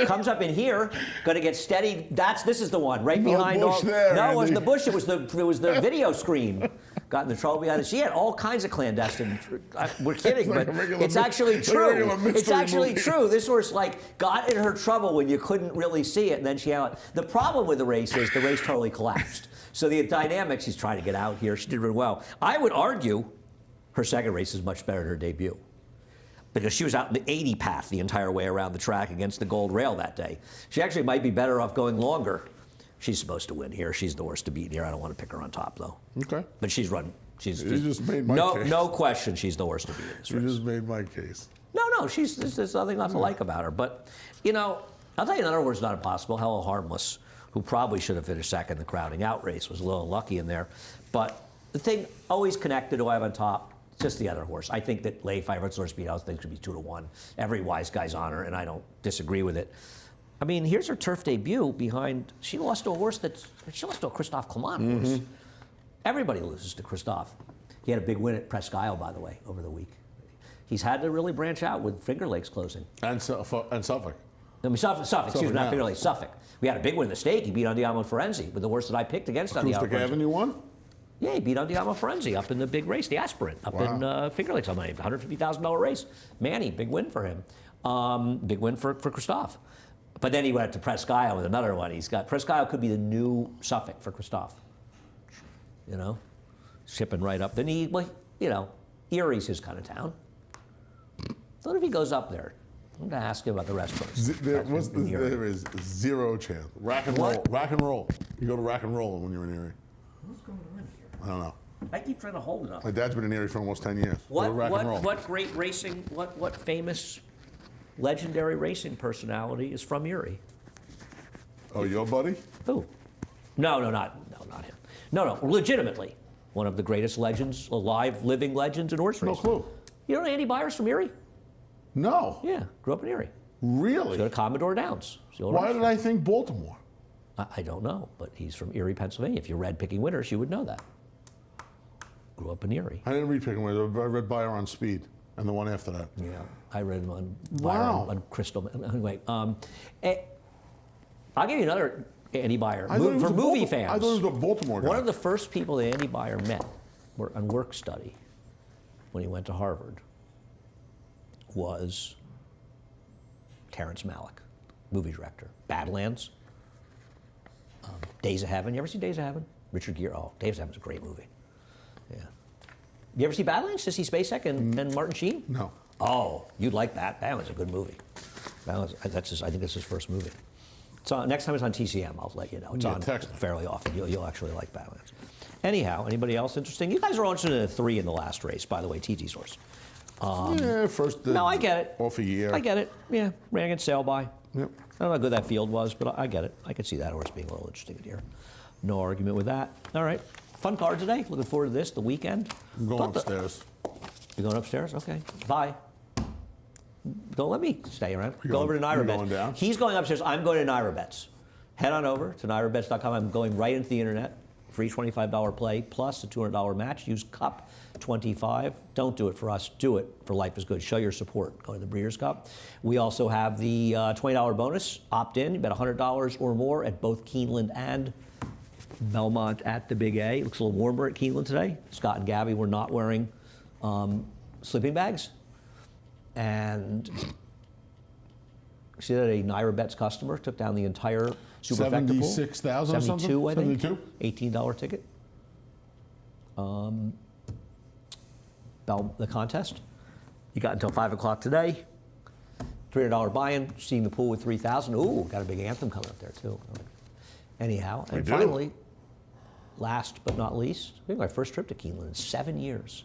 Comes up in here, gonna get steady. This is the one right behind. bush there, no, it wasn't Andy. the bush. It was the video screen. Got in the trouble behind it. She had all kinds of clandestine. We're kidding, like but a regular it's mi- actually like a regular true. It's mystery actually movie. true. This horse got in her trouble when you couldn't really see it, and then she had. The problem with the race is the race totally collapsed. So the dynamics. She's trying to get out here. She did really well. I would argue her second race is much better than her debut. because she was out in the 80 path the entire way around the track against the gold rail that day. She actually might be better off going longer. She's supposed to win here. She's the worst to beat here. I don't want to pick her on top, though. Okay. But she's running. You just made my case. No question she's the worst to beat in this race. You just made my case. No, there's nothing not to like about her. But, I'll tell you another word's not impossible. Hello Harmless, who probably should have finished second in the crowding out race, was a little unlucky in there. But the thing always connected to who I have on top, just the other horse. I think that Lay 5 Red Speed House thinks should be 2-1. Every wise guy's on her, and I don't disagree with it. I mean, here's her turf debut behind. She lost to a horse she lost to a Christophe Clement horse. Everybody loses to Christophe. He had a big win at Presque Isle, by the way, over the week. He's had to really branch out with Finger Lakes closing. And Suffolk. I mean, Suffolk, excuse me, not now. Finger Lakes, Suffolk. We had a big win in the stake. He beat Andiamo Forenzi with the horse that I picked against Andiamo Acoustic Forenzi. Avenue won? Yeah, he beat Andiamo Forenzi up in the big race, the Aspirant, up in Finger Lakes. $150,000 race. Manny, big win for him. Big win for Christophe. But then he went to Presque Isle with another one. Presque Isle could be the new Suffolk for Christophe. Shipping right up. Then Erie's his kind of town. What if he goes up there? I'm going to ask him about the rest first. There is zero chance. Rack and roll. Rack and roll. You go to rack and roll when you're in Erie. What's going on here? I don't know. I keep trying to hold it up. My dad's been in Erie for almost 10 years. Go to rack and roll. What great racing, what famous, legendary racing personality is from Erie? Oh, your buddy? Who? No, not him. No, legitimately. One of the greatest legends, alive, living legends in horse No racing. clue. You don't know Andy Byers from Erie? No. Yeah, grew up in Erie. Really? Go to Commodore Downs. Why did I think Baltimore? I don't know, but he's from Erie, Pennsylvania. If you read Picking Winners, you would know that. Grew up in Erie. I didn't read Picking Winners. I read Buyer on Speed and the one after that. Yeah, I read him on Wow. on Crystal. Anyway, I'll give you another Andy Byer I thought he was for a movie Balti- fans. I thought he was a Baltimore guy. One of the first people that Andy Byer met on work study when he went to Harvard was Terrence Malick, movie director. Badlands, Days of Heaven. You ever see Days of Heaven? Richard Gere. Oh, Days of Heaven's a great movie. Yeah. You ever see Badlands? To see Spacek and Martin Sheen? No. Oh, you'd like that. That was a good movie. I think that's his first movie. So next time it's on TCM, I'll let you know. It's on text me. fairly often. You'll actually like Badlands. Anyhow, anybody else interesting? You guys are all interested in a 3 in the last race, by the way, TT's horse. Yeah, first. No, I get it. Off a year. I get it. Yeah, ran against Sail by. Yep. I don't know how good that field was, but I get it. I could see that horse being a little interesting in here. No argument with that. All right. Fun card today. Looking forward to this, the weekend. I'm going upstairs. You going upstairs? Okay. Bye. Don't let me stay around. Go over to you're NYRA going Bets. down? He's going upstairs. I'm going to NYRA Bets. Head on over to NYRABets.com. I'm going right into the internet. Free $25 play plus a $200 match. Use CUP25. Don't do it for us. Do it for Life is Good. Show your support. Go to the Breeders' Cup. We also have the $20 bonus. Opt in. You bet $100 or more at both Keeneland and Belmont at the Big A. It looks a little warmer at Keeneland today. Scott and Gabby were not wearing sleeping bags. And see that a NYRA Bets customer took down the entire Superfecta pool. 76,000 or something? 72, I think. 72? $18 ticket. The contest. You got until 5 o'clock today. $300 buy-in. Seeing the pool with 3,000. Ooh, got a big anthem coming up there too. Anyhow, and do. finally, last but not least, I think my first trip to Keeneland in 7 years.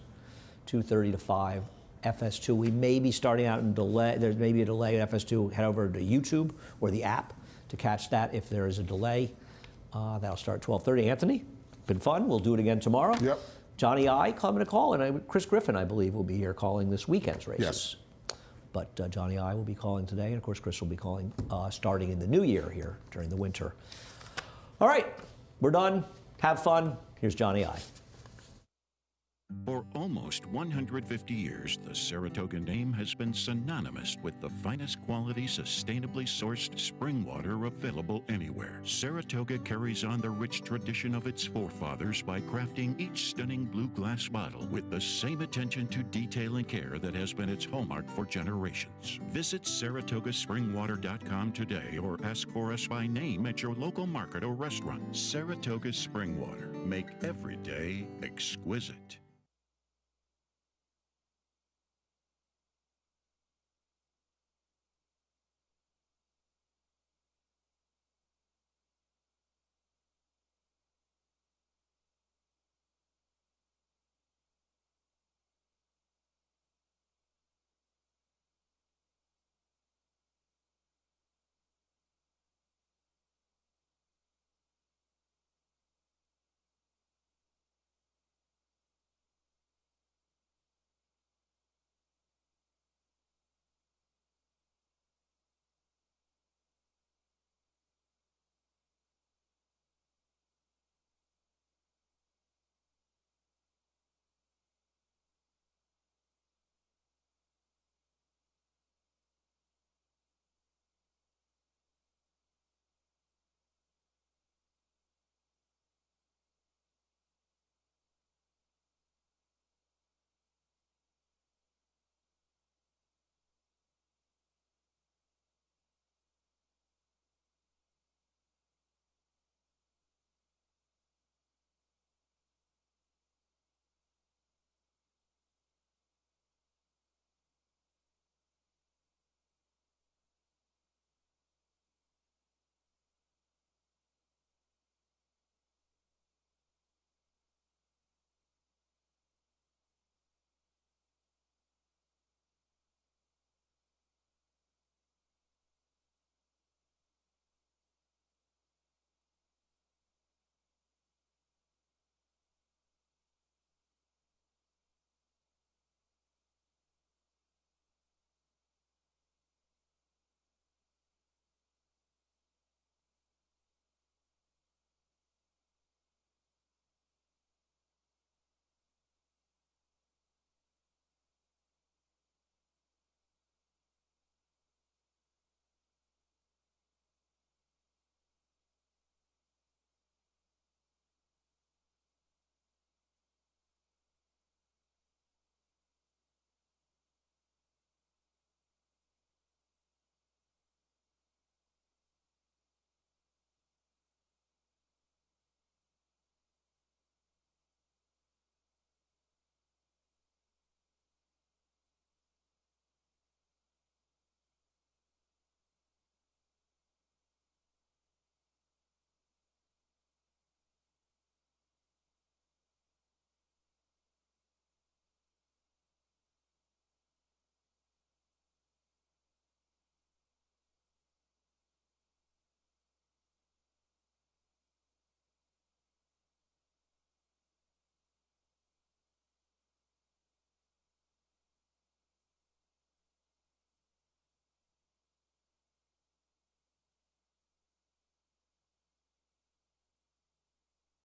2:30 to 5. FS2. We may be starting out in delay. There may be a delay at FS2. Head over to YouTube or the app to catch that if there is a delay. That'll start at 12:30. Anthony, been fun. We'll do it again tomorrow. Yep. Johnny I coming to call, and Chris Griffin, I believe, will be here calling this weekend's races. Yes. But Johnny I will be calling today, and of course Chris will be calling starting in the new year here during the winter. All right, we're done. Have fun. Here's Johnny I. For almost 150 years, the Saratoga name has been synonymous with the finest quality, sustainably sourced spring water available anywhere. Saratoga carries on the rich tradition of its forefathers by crafting each stunning blue glass bottle with the same attention to detail and care that has been its hallmark for generations. Visit SaratogaSpringwater.com today or ask for us by name at your local market or restaurant. Saratoga Spring Water. Make every day exquisite.